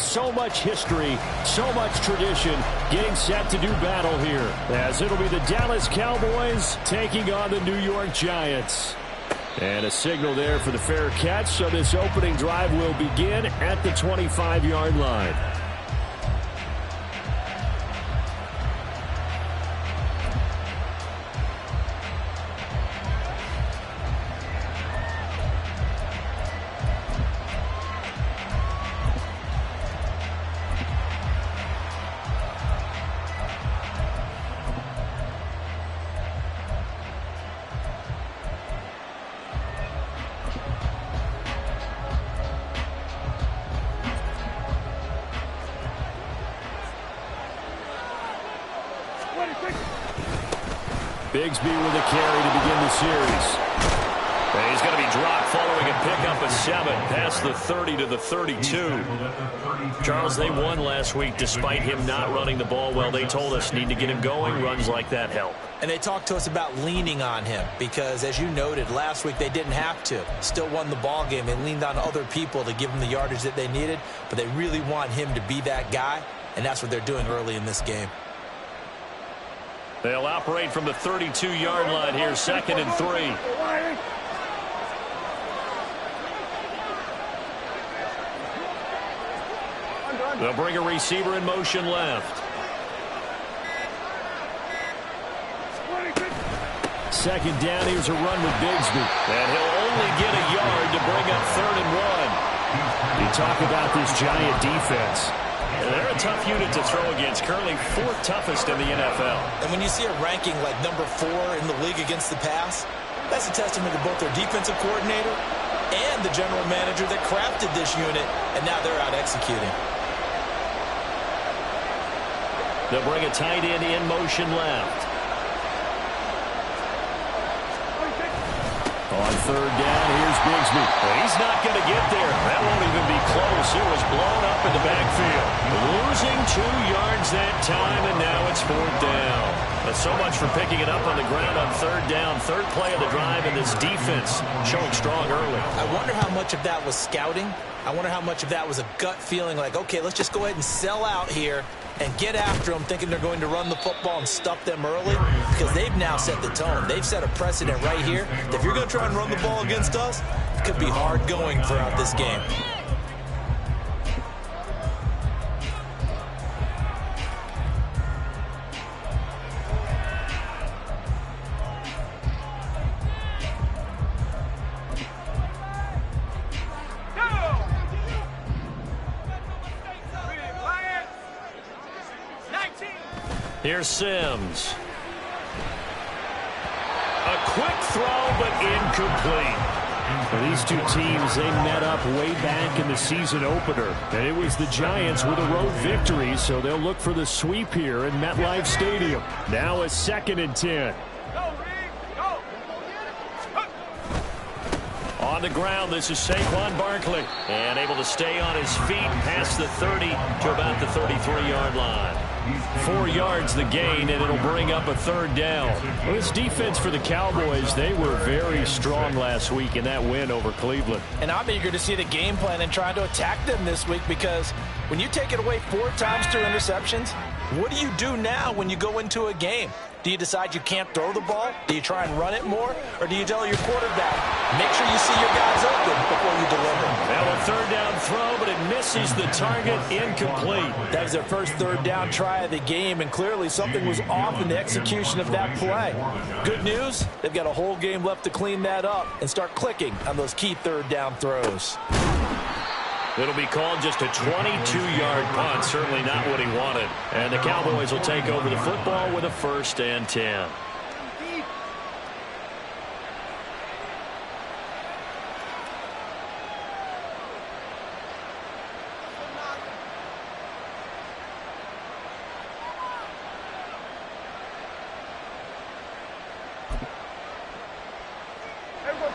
so much history, so much tradition getting set to do battle here, as it'll be the Dallas Cowboys taking on the New York Giants. And a signal there for the fair catch, so this opening drive will begin at the 25-yard line. Bigsby with a carry to begin the series. And he's going to be dropped following a pickup of 7 past the 30 to the 32. Charles, they won last week despite him not running the ball well. They told us need to get him going. Runs like that help. And they talked to us about leaning on him because, as you noted, last week they didn't have to. Still won the ball game. They leaned on other people to give them the yardage that they needed, but they really want him to be that guy, and that's what they're doing early in this game. They'll operate from the 32-yard line here, 2nd and 3. They'll bring a receiver in motion left. 2nd down, here's a run with Bigsby. And he'll only get a yard to bring up 3rd and 1. You talk about this Giant defense. They're a tough unit to throw against, currently 4th toughest in the NFL. And when you see a ranking like number 4 in the league against the pass, that's a testament to both their defensive coordinator and the general manager that crafted this unit, and now they're out executing. They'll bring a tight end in motion left. On 3rd down, here's Bigsby. He's not going to get there. That won't even be close. It was blown up in the backfield. Losing 2 yards that time, and now it's 4th down. But so much for picking it up on the ground on 3rd down. 3rd play of the drive, and this defense showing strong early. I wonder how much of that was scouting. I wonder how much of that was a gut feeling like, okay, let's just go ahead and sell out here and get after them, thinking they're going to run the football and stuff them early, because they've now set the tone. They've set a precedent right here. If you're going to try and run the ball against us, it could be hard going throughout this game. Here's Sims. A quick throw, but incomplete. For these two teams, they met up way back in the season opener. And it was the Giants with a road victory, so they'll look for the sweep here in MetLife Stadium. Now a 2nd and 10. On the ground, this is Saquon Barkley. And able to stay on his feet past the 30 to about the 33-yard line. 4 yards the gain, and it'll bring up a 3rd down. Well, this defense for the Cowboys, they were very strong last week in that win over Cleveland. And I'm eager to see the game plan and trying to attack them this week, because when you take it away 4 times through interceptions, what do you do now when you go into a game? Do you decide you can't throw the ball? Do you try and run it more? Or do you tell your quarterback, make sure you see your guys open before you deliver? Well, a 3rd down throw, but it misses the target, incomplete. That was their first 3rd down try of the game, and clearly something was off in the execution of that play. Good news, they've got a whole game left to clean that up and start clicking on those key 3rd down throws. It'll be called just a 22-yard punt, certainly not what he wanted. And the Cowboys will take over the football with a 1st and 10.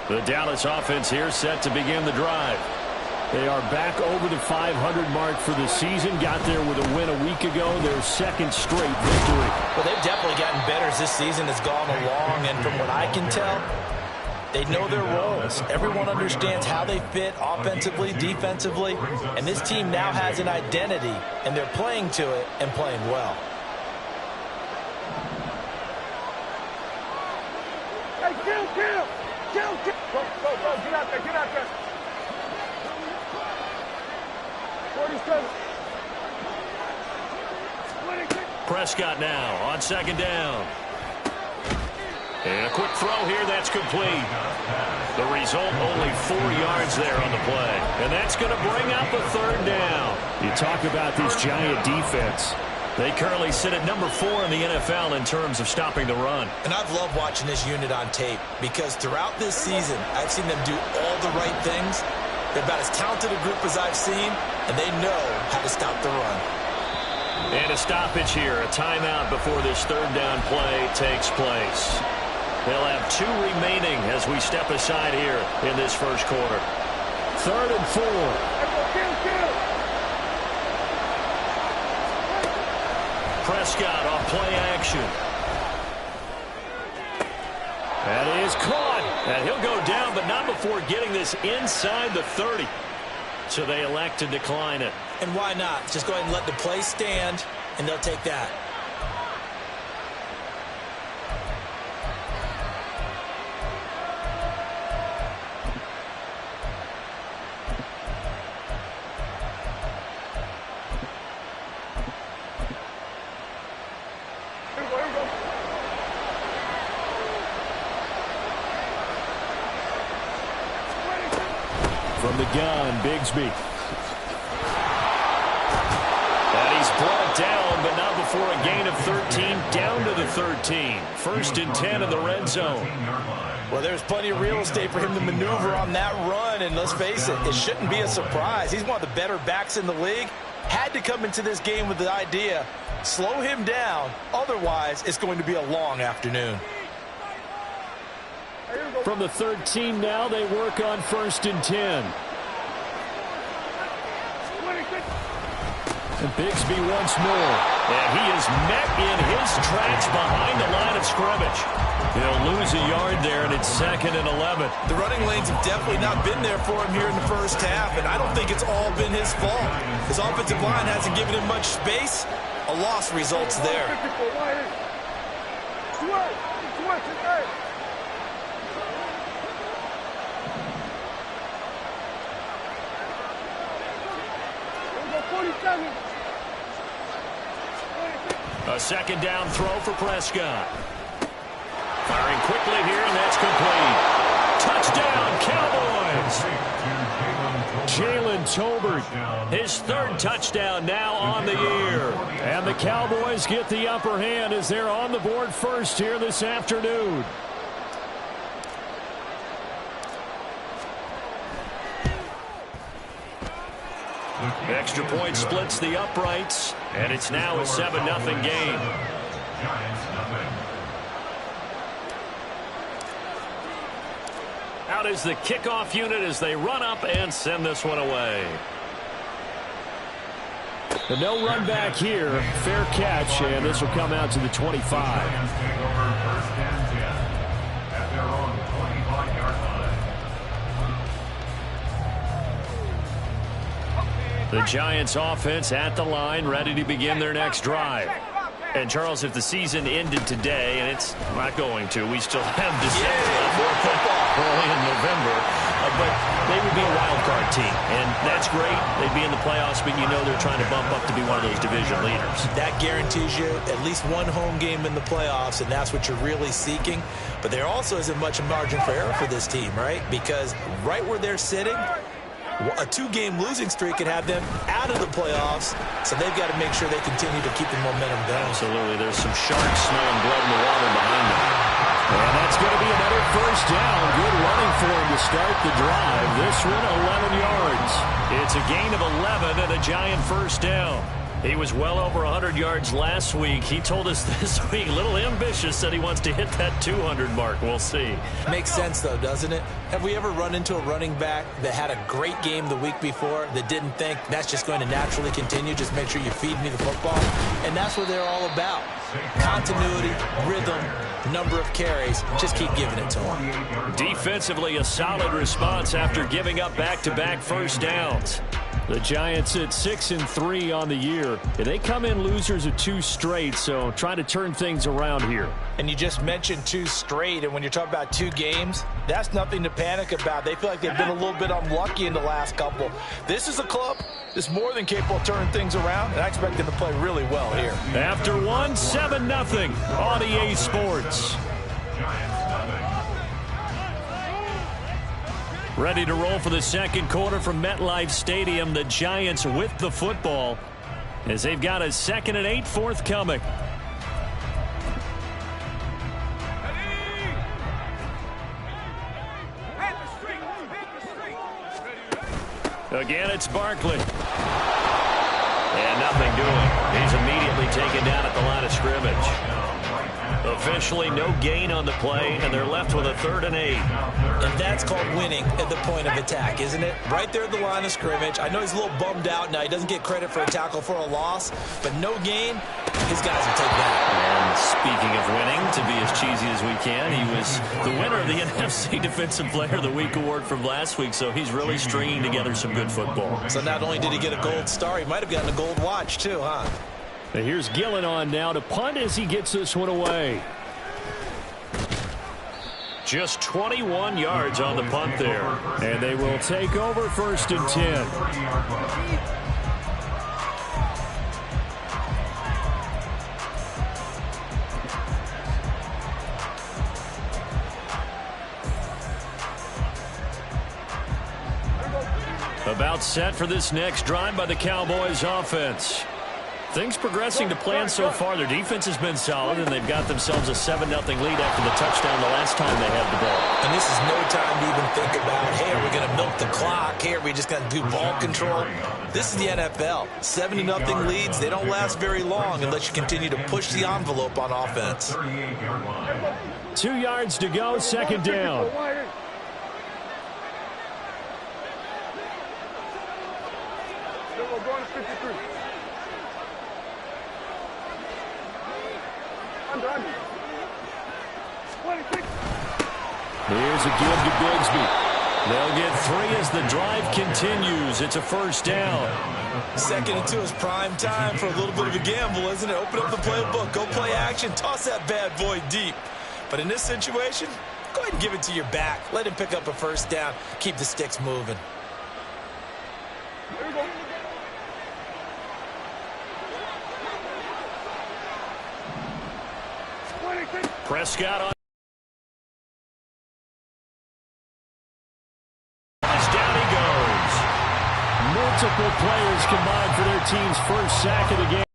The Dallas offense here set to begin the drive. They are back over the 500 mark for the season. Got there with a win a week ago, their 2nd straight victory. Well, they've definitely gotten better as this season has gone along, and from what I can tell, They know their roles. Everyone understands how they fit offensively, defensively, and this team now has an identity, and they're playing to it and playing well. Hey, kill. Go, get out there. 47. Prescott now on second down. And a quick throw here, that's complete. The result, only 4 yards there on the play. And that's going to bring up a third down. You talk about this Giant defense. They currently sit at number 4 in the NFL in terms of stopping the run. And I've loved watching this unit on tape because throughout this season, I've seen them do all the right things. They're about as talented a group as I've seen, and they know how to stop the run. And a stoppage here, a timeout before this third down play takes place. They'll have 2 remaining as we step aside here in this first quarter. 3rd and 4. Prescott off play action. That is caught. And he'll go down, but not before getting this inside the 30. So they elect to decline it. And why not? Just go ahead and let the play stand, and they'll take that. From the gun, Bigsby. And he's brought down, but not before a gain of 13, down to the 13. 1st and 10 in the red zone. Well, there's plenty of real estate for him to maneuver on that run, and let's face it, it shouldn't be a surprise. He's one of the better backs in the league. Had to come into this game with the idea, slow him down, otherwise it's going to be a long afternoon. From the 13 now, they work on 1st and 10. And Bigsby once more. And he is met in his tracks behind the line of scrimmage. He'll lose a yard there, and it's 2nd and 11. The running lanes have definitely not been there for him here in the first half, and I don't think it's all been his fault. His offensive line hasn't given him much space. A loss results there. A 2nd down throw for Prescott. Firing quickly here, and that's complete. Touchdown, Cowboys! Jalen Tolbert. His 3rd touchdown now on the year. And the Cowboys get the upper hand as they're on the board first here this afternoon. Extra point splits the uprights, and it's now a 7-0 game. Out is the kickoff unit as they run up and send this one away. The no run back here, fair catch, and this will come out to the 25. The Giants offense at the line, ready to begin their next drive. And, Charles, if the season ended today, and it's not going to, we still have December early in November, but they would be a wild card team, and that's great. They'd be in the playoffs, but you know they're trying to bump up to be one of those division leaders. That guarantees you at least one home game in the playoffs, and that's what you're really seeking. But there also isn't much margin for error for this team, right? Because right where they're sitting, a 2-game losing streak could have them out of the playoffs, so they've got to make sure they continue to keep the momentum going. Absolutely. There's some sharks smelling blood in the water behind them. And that's going to be another first down. Good running for him to start the drive. This one, 11 yards. It's a gain of 11 and a Giant first down. He was well over 100 yards last week. He told us this week, a little ambitious, said he wants to hit that 200 mark. We'll see. Makes sense, though, doesn't it? Have we ever run into a running back that had a great game the week before that didn't think that's just going to naturally continue? Just make sure you feed me the football. And that's what they're all about. Continuity, rhythm, number of carries. Just keep giving it to them. Defensively, a solid response after giving up back-to-back first downs. The Giants at 6-3 on the year. They come in losers of 2 straight, so trying to turn things around here. And you just mentioned 2 straight, and when you're talking about 2 games, that's nothing to panic about. They feel like they've been a little bit unlucky in the last couple. This is a club that's more than capable of turning things around, and I expect them to play really well here. After 1, 7-0 on EA Sports. Ready to roll for the second quarter from MetLife Stadium. The Giants with the football as they've got a 2nd and 8 forthcoming. Again, it's Barkley. And nothing doing. He's immediately taken down at the line of scrimmage. Officially no gain on the play, and they're left with a 3rd and 8. And that's called winning at the point of attack, isn't it? Right there at the line of scrimmage. I know he's a little bummed out now. He doesn't get credit for a tackle for a loss, but no gain, his guys will take that. And speaking of winning, to be as cheesy as we can, he was the winner of the NFC Defensive Player of the Week award from last week, so he's really stringing together some good football. So not only did he get a gold star, he might have gotten a gold watch too, huh? And here's Gillen on now to punt as he gets this one away. Just 21 yards on the punt there. And they will take over 1st and 10. About set for this next drive by the Cowboys offense. Things progressing to plan so far. Their defense has been solid, and they've got themselves a 7-0 lead after the touchdown the last time they had the ball. And this is no time to even think about, hey, are we going to milk the clock? Hey, are we just going to do ball control? This is the NFL. 70-0 leads, they don't last very long unless you continue to push the envelope on offense. 2 yards to go, 2nd down. Here's a give to Bigsby. They'll get 3 as the drive continues. It's a 1st down. 2nd and 2 is prime time for a little bit of a gamble, isn't it? Open up the playbook, go play action, toss that bad boy deep. But in this situation, go ahead and give it to your back. Let him pick up a 1st down. Keep the sticks moving. Here we go. Prescott on. Multiple players combined for their team's 1st sack of the game.